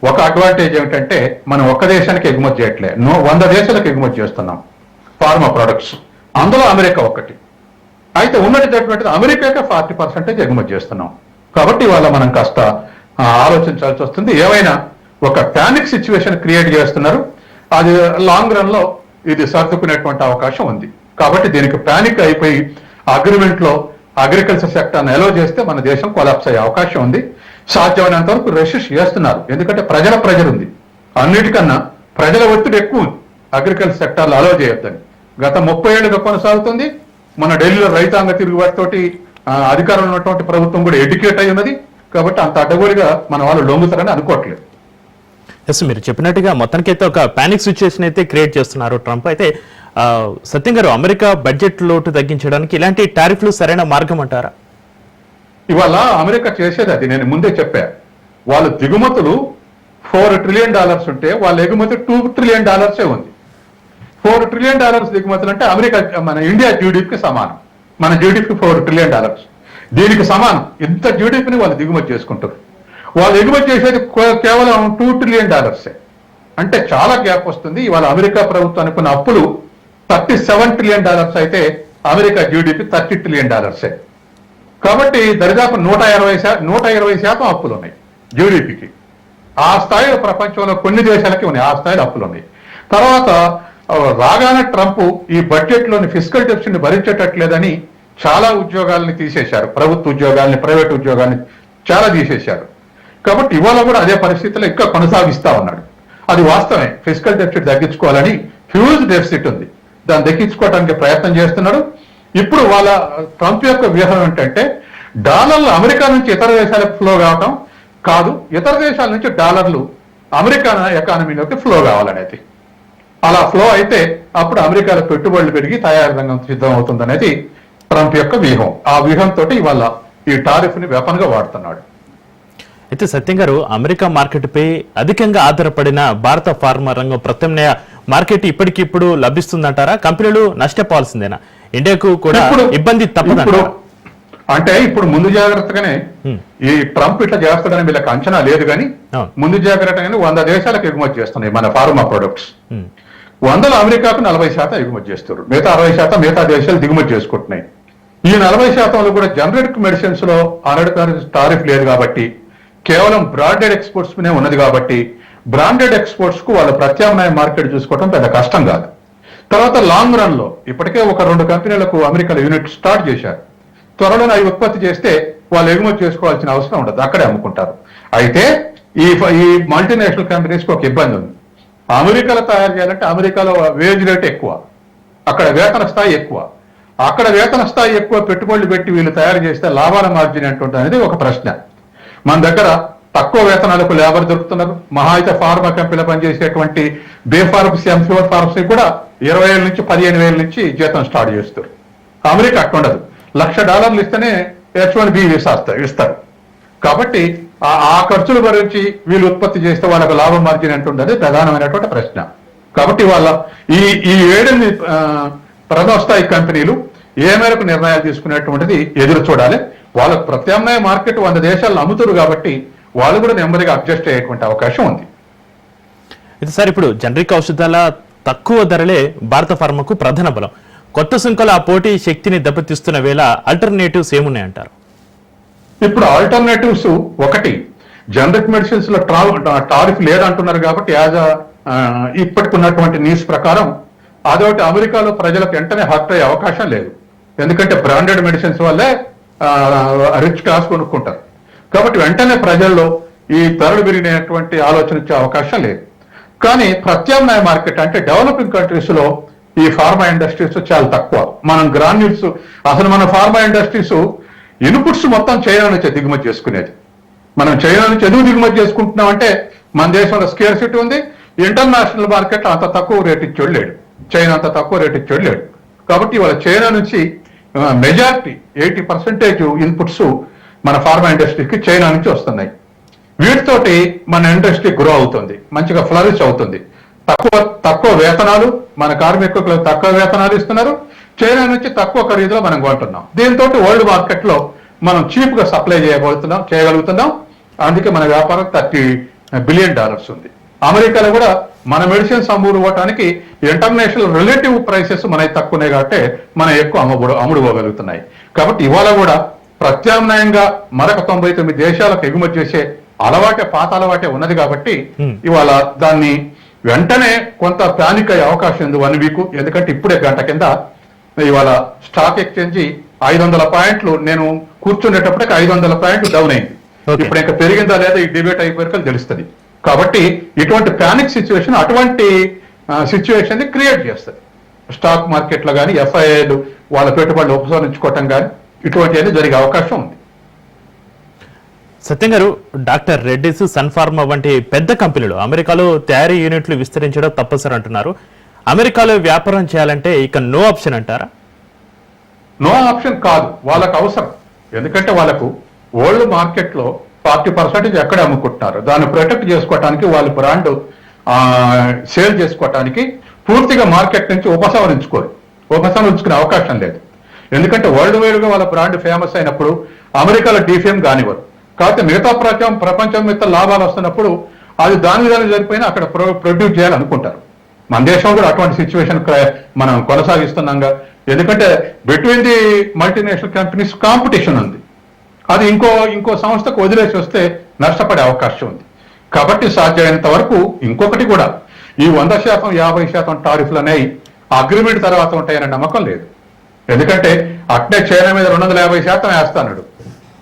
ఒక అడ్వాంటేజ్ ఏమిటంటే మనం ఒక్క దేశానికి ఎగుమతి చేయట్లే, 100 దేశాలకు ఎగుమతి చేస్తున్నాం ఫార్మా ప్రొడక్ట్స్, అందులో అమెరికా ఒకటి. అయితే ఉన్నటువంటిది అమెరికాకే 40% ఎగుమతి చేస్తున్నాం. కాబట్టి ఇవాళ మనం కాస్త ఆలోచించాల్సి వస్తుంది. ఏమైనా ఒక పానిక్ సిచ్యువేషన్ క్రియేట్ చేస్తున్నారు, అది లాంగ్ రన్ లో ఇది సర్దుకునేటువంటి అవకాశం ఉంది. కాబట్టి దీనికి పానిక్ అయిపోయి అగ్రిమెంట్ లో అగ్రికల్చర్ సెక్టర్ అలో చేస్తే మన దేశం కొలాప్స్ అయ్యే అవకాశం ఉంది. సాధ్యమైనంత వరకు రెసిస్ట్ చేస్తున్నారు, ఎందుకంటే ప్రజల ప్రెజర్ ఉంది. అన్నిటికన్నా ప్రజల ఒత్తిడి ఎక్కువ ఉంది అగ్రికల్చర్ సెక్టార్లో అలో చేయొద్దని. గత 30 ఏళ్లుగా కొనసాగుతుంది. మన ఢిల్లీలో రైతాంగ తిరుగుబాటుతోటి అధికారంలో ఉన్నటువంటి ప్రభుత్వం కూడా ఎడ్యుకేట్ అయి ఉన్నది. కాబట్టి అంత అడ్డగోలుగా మన వాళ్ళు లొంగుతారని అనుకోవట్లేదు. మీరు చెప్పినట్టుగా మొత్తానికైతే ఒక పానిక్ సిచ్యువేషన్ అయితే క్రియేట్ చేస్తున్నారు ట్రంప్. అయితే సత్యం గారు, అమెరికా బడ్జెట్ లోటు తగ్గించడానికి ఇలాంటి టారిఫ్లు సరైన మార్గం అంటారా? ఇవాళ అమెరికా చేసేది అది నేను ముందే చెప్పా. వాళ్ళ దిగుమతులు $4 trillion ఉంటే వాళ్ళ ఎగుమతి $2 trillion ఉంది. $4 trillion దిగుమతులు అంటే అమెరికా మన ఇండియా జీడీపీకి సమానం. మన జీడీపీ $4 trillion దీనికి సమానం. ఇంత జీడీపీని వాళ్ళు దిగుమతి చేసుకుంటారు. వాళ్ళు ఎగుమతి చేసేది కేవలం $2 trillion. అంటే చాలా గ్యాప్ వస్తుంది. ఇవాళ అమెరికా ప్రభుత్వం అనుకున్న అప్పులు $37 trillion అయితే అమెరికా జీడీపీ $30 trillion. కాబట్టి దరిదాపు 120% అప్పులు ఉన్నాయి జీడీపీకి. ఆ స్థాయిలో ప్రపంచంలో కొన్ని దేశాలకి ఉన్నాయి, ఆ స్థాయిలో అప్పులు ఉన్నాయి. తర్వాత రాగానే ట్రంప్ ఈ బడ్జెట్ లోని ఫిస్కల్ డెఫిసిట్ ని భరించేటట్లేదని చాలా ఉద్యోగాల్ని తీసేశారు, ప్రభుత్వ ఉద్యోగాల్ని, ప్రైవేట్ ఉద్యోగాల్ని చాలా తీసేశారు. కాబట్టి ఇవాళ కూడా అదే పరిస్థితిలో ఇంకా కొనసాగిస్తా ఉన్నాడు. అది వాస్తవమే, ఫిస్కల్ డెఫిసిట్ తగ్గించుకోవాలని హ్యూజ్ డెఫిసిట్ ఉంది, దాన్ని దక్కించుకోవడానికి ప్రయత్నం చేస్తున్నాడు. ఇప్పుడు వాళ్ళ ట్రంప్ యొక్క వ్యూహం ఏంటంటే డాలర్లు అమెరికా నుంచి ఇతర దేశాలకు ఫ్లో కావటం కాదు, ఇతర దేశాల నుంచి డాలర్లు అమెరికా ఎకానమీలోకి ఫ్లో కావాలనేది. అలా ఫ్లో అయితే అప్పుడు అమెరికాలో పెట్టుబడులు పెరిగి తయారీ రంగం సిద్ధం అవుతుందనేది ట్రంప్ యొక్క వ్యూహం. ఆ వ్యూహంతో ఇవాళ ఈ టారిఫ్ ని వెపన్ గా వాడుతున్నాడు. అయితే సత్యం గారు, అమెరికా మార్కెట్ పై అధికంగా ఆధారపడిన భారత ఫార్మా రంగం ప్రత్యామ్నాయ మార్కెట్ ఇప్పటికిప్పుడు లభిస్తుందంటారా? కంపెనీలు నష్టపోవాల్సిందేనా? ఇండియాకు కూడా ఇబ్బంది తప్పదు అంటే ఇప్పుడు ముందు జాగ్రత్తగానే ఈ ట్రంప్ ఇట్లా చేస్తాడని వీళ్ళకి అంచనా లేదు, కానీ ముందు జాగ్రత్తగానే 100 దేశాలకు ఎగుమతి చేస్తున్నాయి మన ఫార్మా ప్రొడక్ట్స్. 100లో అమెరికాకు 40% ఎగుమతి చేస్తారు, మిగతా 60% మిగతా దేశాలు దిగుమతి చేసుకుంటున్నాయి. ఈ 40%లో కూడా జనరిక్ మెడిసిన్స్ లో 100% టారిఫ్ లేదు కాబట్టి కేవలం బ్రాండెడ్ ఎక్స్పోర్ట్స్ మీదే ఉన్నది. కాబట్టి బ్రాండెడ్ ఎక్స్పోర్ట్స్ కు వాళ్ళ ప్రత్యామ్నాయ మార్కెట్ చూసుకోవడం పెద్ద కష్టం కాదు. తర్వాత లాంగ్ రన్ లో ఇప్పటికే ఒక 2 కంపెనీలకు అమెరికాలో యూనిట్ స్టార్ట్ చేశారు. త్వరలోనే అవి ఉత్పత్తి చేస్తే వాళ్ళు ఎగుమతి చేసుకోవాల్సిన అవసరం ఉండదు, అక్కడే అమ్ముకుంటారు. అయితే ఈ మల్టీనేషనల్ కంపెనీస్కి ఒక ఇబ్బంది ఉంది. అమెరికాలో తయారు చేయాలంటే అమెరికాలో వేజ్ రేట్ ఎక్కువ, అక్కడ వేతన స్థాయి ఎక్కువ. అక్కడ వేతన స్థాయి ఎక్కువ పెట్టుబడులు పెట్టి వీళ్ళు తయారు చేస్తే లాభాల మార్జిన్ ఎంతుంటుంది అనేది ఒక ప్రశ్న. మన దగ్గర తక్కువ వేతనాలకు లేబర్ దొరుకుతున్నారు. మహా అయితే ఫార్మా కంపెనీలో పనిచేసేటువంటి బే ఫార్మసీ, ఎంఫ్యూర్ ఫార్మసీ కూడా 20,000 నుంచి 15,000 నుంచి జీతం స్టార్ట్ చేస్తారు. అమెరికా అట్లా ఉండదు, $1,00,000 ఇస్తేనే H1B వీసా ఇస్తారు. కాబట్టి ఆ ఖర్చులు భరించి వీళ్ళు ఉత్పత్తి చేస్తే వాళ్ళకు లాభ మార్జిన్ ఎంతుండదు ప్రధానమైనటువంటి ప్రశ్న. కాబట్టి వాళ్ళ ఈ 7 ప్రథమ స్థాయి కంపెనీలు ఏ మేరకు నిర్ణయాలు తీసుకునేటువంటిది ఎదురు చూడాలి. వాళ్ళకు ప్రత్యామ్నాయ మార్కెట్ 100 దేశాల్లో అమ్ముతారు కాబట్టి వాళ్ళు కూడా నెమ్మదిగా అడ్జస్ట్ అయ్యేటువంటి అవకాశం ఉంది. ఇది సార్, ఇప్పుడు జనరిక్ ఔషధాల తక్కువ ధరలే భారత ఫార్మాకు ప్రధాన బలం. కొత్త సుంకాల ఆ పోటీ శక్తిని దెబ్బతీస్తున్న వేళ ఆల్టర్నేటివ్స్ ఏమున్నాయంటారు? ఇప్పుడు ఆల్టర్నేటివ్స్ ఒకటి, జనరిక్ మెడిసిన్స్ లో టారిఫ్ లేదంటున్నారు కాబట్టి ఇప్పటికి ఉన్నటువంటి న్యూస్ ప్రకారం అదొకటి అమెరికాలో ప్రజలకు వెంటనే హర్ట్ అయ్యే అవకాశం లేదు. ఎందుకంటే బ్రాండెడ్ మెడిసిన్స్ వల్లే రిచ్ క్లాస్ కొనుక్కుంటారు. కాబట్టి వెంటనే ప్రజల్లో ఈ ధరలు పెరిగినటువంటి ఆలోచన వచ్చే అవకాశం లేదు. కానీ ప్రత్యామ్నాయ మార్కెట్ అంటే డెవలపింగ్ కంట్రీస్ లో ఈ ఫార్మా ఇండస్ట్రీస్ చాలా తక్కువ. మనం గ్రాన్యూల్స్, అసలు మన ఫార్మా ఇండస్ట్రీస్ ఇన్పుట్స్ మొత్తం చైనా నుంచి దిగుమతి చేసుకునేది. మనం చైనా నుంచి ఎందుకు దిగుమతి చేసుకుంటున్నాం అంటే మన దేశంలో స్కేర్సిటీ ఉంది, ఇంటర్నేషనల్ మార్కెట్ అంత తక్కువ రేట్ ఇచ్చేవాడు లేడు, చైనా అంత తక్కువ రేట్ ఇచ్చేవాడు లేడు. కాబట్టి వాళ్ళ చైనా నుంచి మెజారిటీ 80% ఇన్పుట్స్ మన ఫార్మా ఇండస్ట్రీకి చైనా నుంచి వస్తున్నాయి. వీటితోటి మన ఇండస్ట్రీ గ్రో అవుతుంది, మంచిగా ఫ్లరిష్ అవుతుంది. తక్కువ వేతనాలు, మన కార్మికులకు తక్కువ వేతనాలు ఇస్తున్నారు, చైనా నుంచి తక్కువ ఖరీదులో మనం కొంటున్నాం. దీంతో వరల్డ్ మార్కెట్ లో మనం చీప్ గా సప్లై చేయగలుగుతున్నాం. అందుకే మన వ్యాపారం $30 బిలియన్ ఉంది. అమెరికాలో కూడా మన మెడిసిన్స్ అమ్ముడుకోవటానికి ఇంటర్నేషనల్ రిలేటివ్ ప్రైసెస్ మనకి తక్కువనే కాబట్టి మనం ఎక్కువ అమ్ముడుకోగలుగుతున్నాయి. కాబట్టి ఇవాళ కూడా ప్రత్యామ్నాయంగా మరొక 99 దేశాలకు ఎగుమతి చేసే పాత అలవాటే ఉన్నది కాబట్టి ఇవాళ దాన్ని వెంటనే కొంత ప్యానిక్ అయ్యే అవకాశం ఉంది 1 వీక్. ఎందుకంటే ఇప్పుడే గంట కింద ఇవాళ స్టాక్ ఎక్స్చేంజ్ 500 పాయింట్లు, నేను కూర్చునేటప్పటికి 500 పాయింట్లు డౌన్ అయింది. ఇప్పుడు ఇంకా పెరిగిందా లేదా ఈ డిబేట్ అయిపోయాక తెలుస్తుంది. కాబట్టి ఇటువంటి ప్యానిక్ సిచ్యువేషన్ అటువంటి సిచ్యువేషన్ క్రియేట్ చేస్తుంది. స్టాక్ మార్కెట్లో కానీ ఎఫ్ఐఐలు వాళ్ళ పెట్టుబడులు ఉపసంహరించుకోవటం కానీ ఇటువంటివన్నీ జరిగే అవకాశం ఉంది. సత్యం గారు, డాక్టర్ రెడ్డిస్, సన్ ఫార్మా వంటి పెద్ద కంపెనీలు అమెరికాలో తయారీ యూనిట్లు విస్తరించడం తప్పనిసరి అంటున్నారు. అమెరికాలో వ్యాపారం చేయాలంటే ఇక నో ఆప్షన్ అంటారా? నో ఆప్షన్ కాదు, వాళ్ళకు అవసరం. ఎందుకంటే వాళ్ళకు వరల్డ్ మార్కెట్ లో 40% ఎక్కడ అమ్ముకుంటున్నారు. దాన్ని ప్రొటెక్ట్ చేసుకోవటానికి, వాళ్ళ బ్రాండ్ సేల్ చేసుకోవటానికి పూర్తిగా మార్కెట్ నుంచి ఉపసంహరించుకునే అవకాశం లేదు. ఎందుకంటే వరల్డ్ వైడ్ గా వాళ్ళ బ్రాండ్ ఫేమస్ అయినప్పుడు అమెరికాలో డిఫేమ్ కానివ్వరు. కాబట్టి మిగతా ప్రపంచం మీద లాభాలు వస్తున్నప్పుడు అది దాని విధానం జరిపోయినా అక్కడ ప్రొడ్యూస్ చేయాలనుకుంటారు. మన దేశం కూడా అటువంటి సిచ్యువేషన్ మనం కొనసాగిస్తున్నాంగా. ఎందుకంటే between the multinational companies competition ఉంది. అది ఇంకో సంస్థకు వదిలేసి వస్తే నష్టపడే అవకాశం ఉంది. కాబట్టి సాధ్యమైనంత వరకు ఇంకొకటి కూడా, ఈ 100%, 50% టారిఫ్లు అనేవి అగ్రిమెంట్ తర్వాత ఉంటాయనే నమ్మకం లేదు. ఎందుకంటే అట్నే చైనా మీద 250% వేస్తాడు.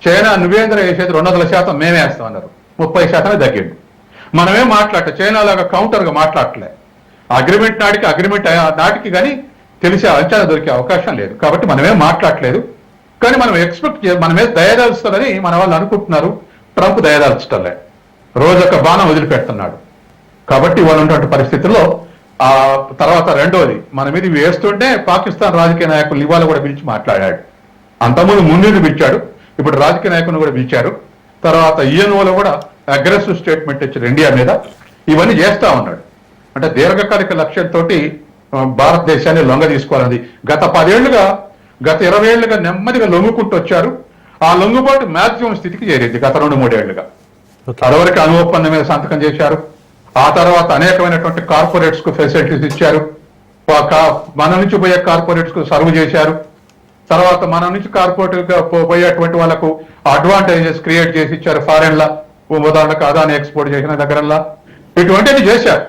చైనా నువ్వేంద్ర వేసేది 200% మేమే వేస్తాం అన్నారు, 30% తగ్గిండు. మనమేం చైనా లాగా కౌంటర్గా మాట్లాడలే. అగ్రిమెంట్ నాటికి కానీ తెలిసే అంచనా దొరికే అవకాశం లేదు. కాబట్టి మనమేం మాట్లాడలేదు. కానీ మనం మనమే దయదాల్స్తారని మన వాళ్ళు అనుకుంటున్నారు. ట్రంప్ దయదాల్చటలే, రోజొక బాణం వదిలిపెడుతున్నాడు. కాబట్టి ఇవాళ ఉన్నటువంటి పరిస్థితుల్లో ఆ తర్వాత రెండోది మన మీద వేస్తుంటే పాకిస్తాన్ రాజకీయ నాయకులు ఇవాళ కూడా పిలిచి మాట్లాడాడు. అంతకుముందు ముందు పిలిచాడు, ఇప్పుడు రాజకీయ నాయకులను కూడా పిలిచారు. తర్వాత ఈఎన్ఓలో కూడా అగ్రెసివ్ స్టేట్మెంట్ ఇచ్చారు ఇండియా మీద. ఇవన్నీ చేస్తా ఉన్నాడు. అంటే దీర్ఘకాలిక లక్ష్యంతో భారతదేశాన్ని లొంగ తీసుకోవాలని గత 20 ఏళ్లుగా నెమ్మదిగా లొంగుకుంటూ వచ్చారు. ఆ లొంగుబాటు మ్యాక్సిమం స్థితికి చేరింది గత 2-3 ఏళ్లుగా. అదివరకు అణు ఒప్పందం మీద సంతకం చేశారు. ఆ తర్వాత అనేకమైనటువంటి కార్పొరేట్స్ కు ఫెసిలిటీస్ ఇచ్చారు. మన నుంచి పోయే కార్పొరేట్స్ కు సర్వ్ చేశారు. తర్వాత మన నుంచి కార్పొరేట్ గా పోయేటువంటి వాళ్ళకు అడ్వాంటేజెస్ క్రియేట్ చేసి ఇచ్చారు. ఫారెన్ లా ఉదాహరణకు అదాని ఎక్స్పోర్ట్ చేసిన దగ్గరల్లా ఇటువంటిది చేశారు.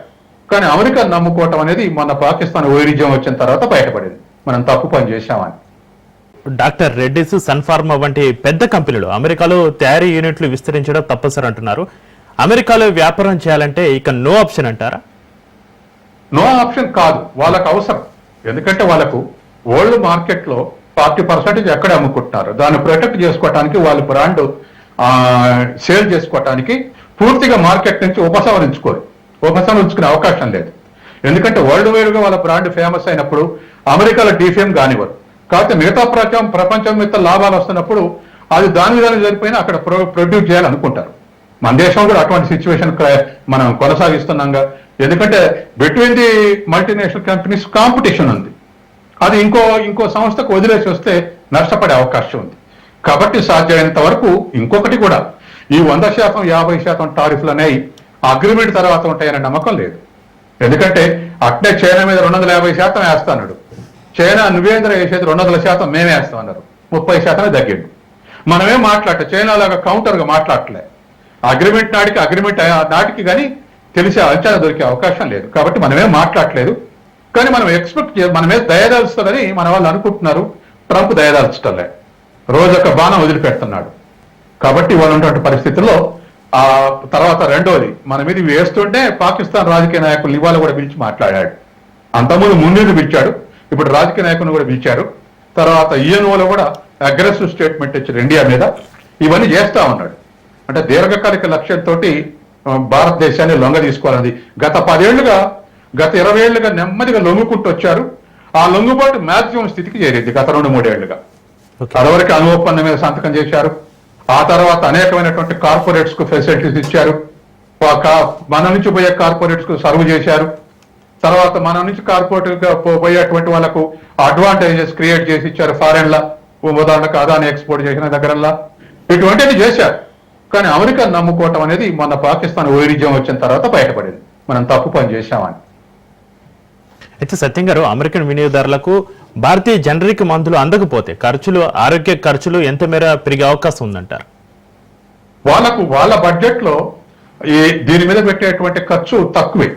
కానీ అమెరికా నమ్ముకోవటం అనేది మన పాకిస్తాన్ వైరుధ్యం వచ్చిన తర్వాత బయటపడింది, మనం తప్పు పని చేశామని. డాక్టర్ రెడ్డిస్, సన్ఫార్మా వంటి పెద్ద కంపెనీలు అమెరికాలో తయారీ యూనిట్లు విస్తరించడం తప్పనిసరి అంటున్నారు. అమెరికాలో వ్యాపారం చేయాలంటే ఇక నో ఆప్షన్ అంటారా? నో ఆప్షన్ కాదు, వాళ్ళకు అవసరం. ఎందుకంటే వాళ్ళకు వరల్డ్ మార్కెట్ లో 40% ఎక్కడ అమ్ముకుంటున్నారు. దాన్ని ప్రొటెక్ట్ చేసుకోవటానికి, వాళ్ళ బ్రాండ్ సేల్ చేసుకోవటానికి పూర్తిగా మార్కెట్ నుంచి ఉపసంహరించుకునే అవకాశం లేదు. ఎందుకంటే వరల్డ్ వైడ్ గా వాళ్ళ బ్రాండ్ ఫేమస్ అయినప్పుడు అమెరికాలో డిఫేమ్ కానివ్వరు. కాకపోతే మిగతా ప్రపంచం మీద లాభాలు వస్తున్నప్పుడు అది దాని విధానం జరిపోయినా అక్కడ ప్రొడ్యూస్ చేయాలనుకుంటారు. మన దేశం కూడా అటువంటి సిచ్యువేషన్ మనం కొనసాగిస్తున్నాంగా. ఎందుకంటే between the multinational companies competition ఉంది. అది ఇంకో సంస్థకు వదిలేసి వస్తే నష్టపడే అవకాశం ఉంది. కాబట్టి సాధ్యమైనంత వరకు ఇంకొకటి కూడా, ఈ 100%, 50% టారిఫ్లు అనేవి అగ్రిమెంట్ తర్వాత ఉంటాయనే నమ్మకం లేదు. ఎందుకంటే అట్నే చైనా మీద 250% వేస్తాడు. చైనా నువ్వేంద్ర వేసేది 200% మేమే వేస్తాం అన్నారు, 30% తగ్గిండు. మనమేం చైనా లాగా కౌంటర్ గా మాట్లాడలే. అగ్రిమెంట్ నాటికి కానీ తెలిసే అంచనా దొరికే అవకాశం లేదు. కాబట్టి మనమేం మాట్లాడలేదు. కానీ మనం మనమే దయదాల్చుతారని మన వాళ్ళు అనుకుంటున్నారు. ట్రంప్ దయదాల్చటలే, రోజొక బాణం వదిలిపెడుతున్నాడు. కాబట్టి వాళ్ళు ఉన్నటువంటి పరిస్థితుల్లో ఆ తర్వాత రెండోది మన మీద వేస్తుంటే పాకిస్తాన్ రాజకీయ నాయకులు ఇవాళ కూడా పిలిచి మాట్లాడాడు. ముందు పిలిచాడు, ఇప్పుడు రాజకీయ నాయకులను కూడా పిలిచారు. తర్వాత ఈఎన్ఓలో కూడా అగ్రెసివ్ స్టేట్మెంట్ ఇచ్చారు ఇండియా మీద. ఇవన్నీ చేస్తా ఉన్నాడు. అంటే దీర్ఘకాలిక లక్ష్యంతో భారతదేశాన్ని లొంగ తీసుకోవాలని గత 20 ఏళ్లుగా నెమ్మదిగా లొంగుకుంటూ వచ్చారు. ఆ లొంగుబాటు మాక్సిమం స్థితికి చేరింది గత 2-3 ఏళ్లుగా. అదివరకు అణు ఒప్పందం మీద సంతకం చేశారు. ఆ తర్వాత అనేకమైనటువంటి కార్పొరేట్స్ కు ఫెసిలిటీస్ ఇచ్చారు. మన నుంచి పోయే కార్పొరేట్స్ కు సర్వ్ చేశారు. తర్వాత మన నుంచి కార్పొరేట్ గా పోయేటువంటి వాళ్ళకు అడ్వాంటేజెస్ క్రియేట్ చేసి ఇచ్చారు. ఫారెన్ లా ఉదాహరణకు అదాని ఎక్స్పోర్ట్ చేసిన దగ్గరల్లా ఇటువంటిది చేశారు. కానీ అమెరికా నమ్ముకోవటం అనేది మన పాకిస్తాన్ వైరుధ్యం వచ్చిన తర్వాత బయటపడింది, మనం తప్పు పని చేశామని. అయితే సత్యం గారు, అమెరికన్ వినియోగదారులకు భారతీయ జనరిక్ మందులు అందకపోతే ఆరోగ్య ఖర్చులు ఎంత మేర పెరిగే అవకాశం ఉందంటారు? వాళ్ళ బడ్జెట్ లో దీని మీద పెట్టేటువంటి ఖర్చు తక్కువే.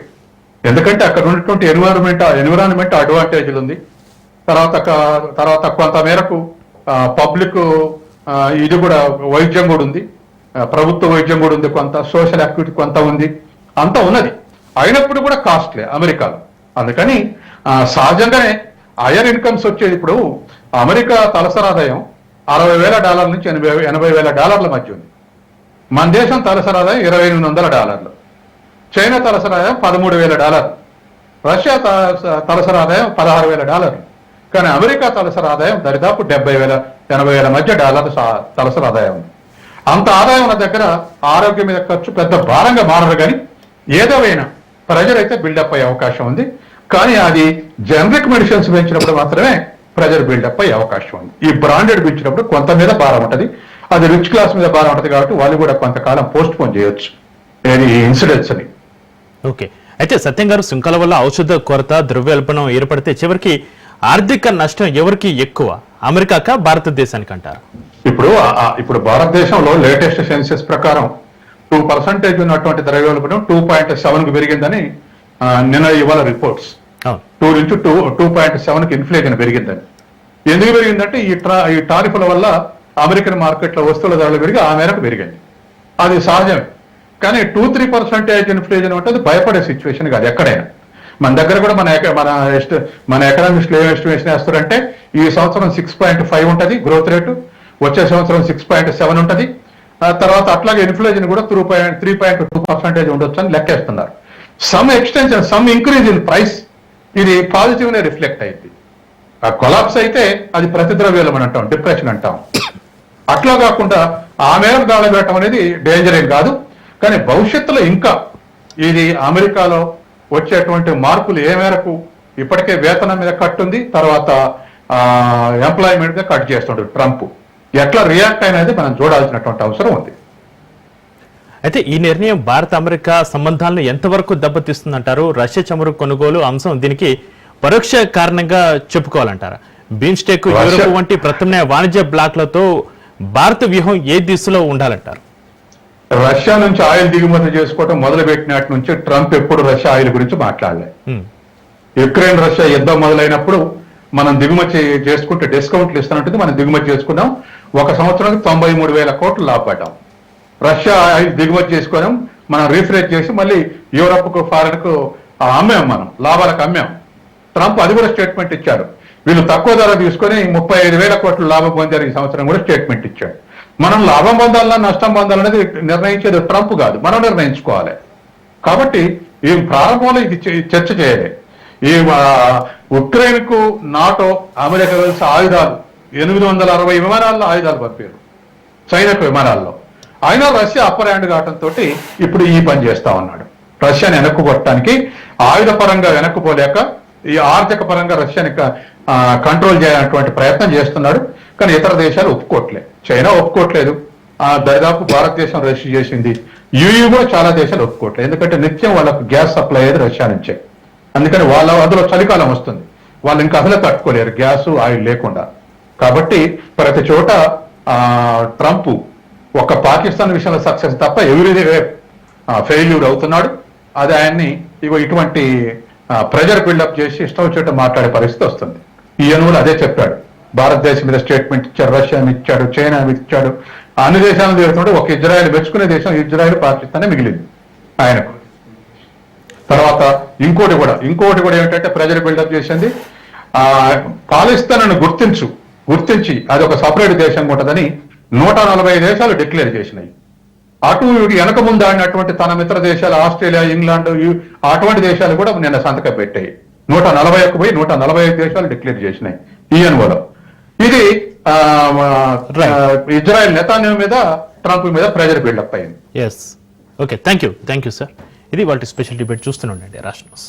ఎందుకంటే అక్కడ ఉన్నటువంటి ఎన్విరాన్మెంట్ అడ్వాంటేజ్లు ఉంది. తర్వాత కొంత మేరకు పబ్లిక్ ఇది కూడా వైద్యం కూడా ఉంది, ప్రభుత్వ వైద్యం కూడా ఉంది, కొంత సోషల్ యాక్టివిటీ కొంత ఉంది, అంతా ఉన్నది. అయినప్పుడు కూడా కాస్ట్లీ అమెరికాలో. అందుకని సహజంగానే హైయర్ ఇన్కమ్స్ వచ్చేది. ఇప్పుడు అమెరికా తలసరి ఆదాయం $60,000 నుంచి $80,000 మధ్య ఉంది. మన దేశం తలసరి ఆదాయం $2,800. చైనా తలసరి ఆదాయం $13,000. రష్యా తలసరి ఆదాయం $16,000. కానీ అమెరికా తలసరి ఆదాయం దరిదాపు $70,000-80,000 మధ్య తలసరి ఆదాయం ఉంది. అంత ఆదాయం ఉన్న దగ్గర ఆరోగ్యం మీద ఖర్చు పెద్ద భారంగా మారదు. కానీ ఏదైనా ప్రెజర్ అయితే బిల్డప్ అయ్యే అవకాశం ఉంది. కానీ అది జనరిక్ మెడిసిన్స్ పెంచినప్పుడు మాత్రమే ప్రెజర్ బిల్డప్ అయ్యే అవకాశం ఉంది. ఈ బ్రాండెడ్ పెంచినప్పుడు కొంత మీద భారం ఉంటుంది, అది రిచ్ క్లాస్ మీద భారం ఉంటుంది. కాబట్టి వాళ్ళు కూడా కొంతకాలం పోస్ట్ పోన్ చేయొచ్చు ఈ ఇన్సిడెంట్స్ అని. ఓకే, అయితే సత్యం గారు, సుంకాల వల్ల ఔషధ కొరత, ద్రవ్యోల్బణం ఏర్పడితే చివరికి ఆర్థిక నష్టం ఎవరికి ఎక్కువ, అమెరికాకా భారతదేశానికి అంటారు? ఇప్పుడు భారతదేశంలో లేటెస్ట్ సెన్సెస్ ప్రకారం 2% ఉన్నటువంటి ద్రవ్యోల్బణం 2.7కు పెరిగిందని నిన్న ఇవాళ రిపోర్ట్స్. 2 నుంచి 2.7కి ఇన్ఫ్లేషన్ పెరిగిందని. ఎందుకు పెరిగిందంటే ఈ టారిఫ్ల వల్ల అమెరికన్ మార్కెట్లో వస్తువుల ధరలు పెరిగి ఆ మేరకు పెరిగింది. అది సహజమే. కానీ 2-3% ఇన్ఫ్లేషన్ అంటే భయపడే సిచ్యువేషన్ కాదు ఎక్కడైనా. మన దగ్గర కూడా మన ఎకనామిస్టులు ఏం ఎస్టిమేషన్ వేస్తారంటే ఈ సంవత్సరం 6.5 ఉంటుంది గ్రోత్ రేటు, వచ్చే సంవత్సరం 6.7 ఉంటుంది. తర్వాత అట్లాగే ఇన్ఫ్లేషన్ కూడా 3.2% ఉండొచ్చు అని లెక్కేస్తున్నారు. Some extension, some increase in price, ఇది పాజిటివ్ నే రిఫ్లెక్ట్ అయింది. ఆ కొలాప్స్ అయితే అది ప్రతిద్రవ్యోల్బణం అంటాం, డిప్రెషన్ అంటాం. అట్లా కాకుండా ఆ మేరకు దాడబెట్టడం అనేది డేంజర్ ఏం కాదు. కానీ భవిష్యత్తులో ఇంకా ఇది అమెరికాలో వచ్చేటువంటి మార్పులు ఏ మేరకు, ఇప్పటికే వేతనం మీద కట్ ఉంది, తర్వాత ఎంప్లాయ్మెంట్ మీద కట్ చేస్తుంటాడు ట్రంప్. ఎట్లా రియాక్ట్ అయినది మనం చూడాల్సినటువంటి అవసరం ఉంది. అయితే ఈ నిర్ణయం భారత్ అమెరికా సంబంధాలను ఎంతవరకు దెబ్బతీస్తుందంటారు? రష్యా చమురు కొనుగోలు అంశం దీనికి పరోక్ష కారణంగా చెప్పుకోవాలంటారా? బీమ్స్టెక్, యూరోప్ వంటి ప్రత్యామ్నాయ వాణిజ్య బ్లాక్లతో భారత వ్యూహం ఏ దిశలో ఉండాలంటారు? రష్యా నుంచి ఆయిల్ దిగుమతి చేసుకోవడం మొదలు పెట్టినట్టు నుంచి ట్రంప్ ఎప్పుడు రష్యా ఆయిల్ గురించి మాట్లాడలేదు. యుక్రెయిన్ రష్యా యుద్ధం మొదలైనప్పుడు మనం దిగుమతి చేసుకుంటే డిస్కౌంట్లు ఇస్తున్నట్టు మనం దిగుమతి చేసుకున్నాం. ఒక సంవత్సరానికి 93,000 కోట్లు లాభపడ్డాం. రష్యా ఆయిల్ దిగుమతి చేసుకున్నాం, మనం రీఫ్రెష్ చేసి మళ్ళీ యూరప్ కు ఫారెన్ కు అమ్మాం, మనం లాభాలకు అమ్మాం. ట్రంప్ అది కూడా స్టేట్మెంట్ ఇచ్చారు. వీళ్ళు తక్కువ ధర తీసుకొని 35,000 కోట్లు లాభం పొందారు ఈ సంవత్సరం కూడా స్టేట్మెంట్ ఇచ్చాడు. మనం లాభం పొందాలన్నా నష్టం పొందాలనేది నిర్ణయించేది ట్రంప్ కాదు, మనం నిర్ణయించుకోవాలి. కాబట్టి ఈ ప్రారంభంలో ఇది చర్చ చేయాలి. ఈ ఉక్రెయిన్ కు నాటో అమెరికా కలిసి ఆయుధాలు 860 విమానాల్లో ఆయుధాలు పంపారు, చైనాకు విమానాల్లో. అయినా రష్యా అప్పర్ హ్యాండ్ కావడంతో ఇప్పుడు ఈ పని చేస్తా ఉన్నాడు. రష్యాని వెనక్కు కొట్టడానికి ఆయుధ పరంగా వెనక్కుపోలేక ఈ ఆర్థిక పరంగా రష్యాని కంట్రోల్ చేయాలన్నటువంటి ప్రయత్నం చేస్తున్నాడు. కానీ ఇతర దేశాలు ఒప్పుకోవట్లేదు. చైనా ఒప్పుకోవట్లేదు, దాదాపు భారతదేశం రష్యా చేసింది. యూయూ కూడా చాలా దేశాలు ఒప్పుకోవట్లేదు, ఎందుకంటే నిత్యం వాళ్ళకు గ్యాస్ సప్లై అయ్యేది రష్యా నుంచే. అందుకని అందులో చలికాలం వస్తుంది, వాళ్ళు ఇంకా అసలే తట్టుకోలేరు గ్యాస్ ఆయిల్ లేకుండా. కాబట్టి ప్రతి చోట ట్రంప్ ఒక పాకిస్తాన్ విషయంలో సక్సెస్ తప్ప ఎవ్రీడే ఫెయిల్యూర్ అవుతున్నాడు. అది ఆయన్ని ఇటువంటి ప్రెజర్ బిల్డప్ చేసి ఇష్టం వచ్చేట్టు మాట్లాడే పరిస్థితి వస్తుంది. ఈ అనువులు అదే చెప్పాడు. భారతదేశం మీద స్టేట్మెంట్ ఇచ్చాడు, రష్యా ఇచ్చాడు, చైనా ఇచ్చాడు, అన్ని దేశాలను తిరుగుతుంటే ఒక ఇజ్రాయెల్ మెచ్చుకునే దేశం ఇజ్రాయెల్, పాకిస్తానే మిగిలింది ఆయనకు. తర్వాత ఇంకోటి కూడా ఏంటంటే ప్రెజర్ బిల్డప్ చేసింది, పాకిస్తాన్ గుర్తించి అది ఒక సపరేట్ దేశంగా ఉంటుందని 140 దేశాలు డిక్లేర్ చేసినాయి. అటు ఇటు వెనక ముందు ఆడినటువంటి తన మిత్ర దేశాలు ఆస్ట్రేలియా, ఇంగ్లాండ్ అటువంటి దేశాలు కూడా నిన్న సంతకం పెట్టాయి. 140కు పోయి 145 దేశాలు డిక్లేర్ చేసినాయి ఈఎన్ఓలో. ఇది ఇజ్రాయెల్ నెతాన్యాహు మీద ట్రంప్ మీద ప్రెజర్ బిల్డప్ అయింది. Yes, okay, thank you sir. ఇది వాళ్ళ స్పెషల్ డిబేట్ చూస్తూనే ఉండండి రాష్ట్ర న్యూస్.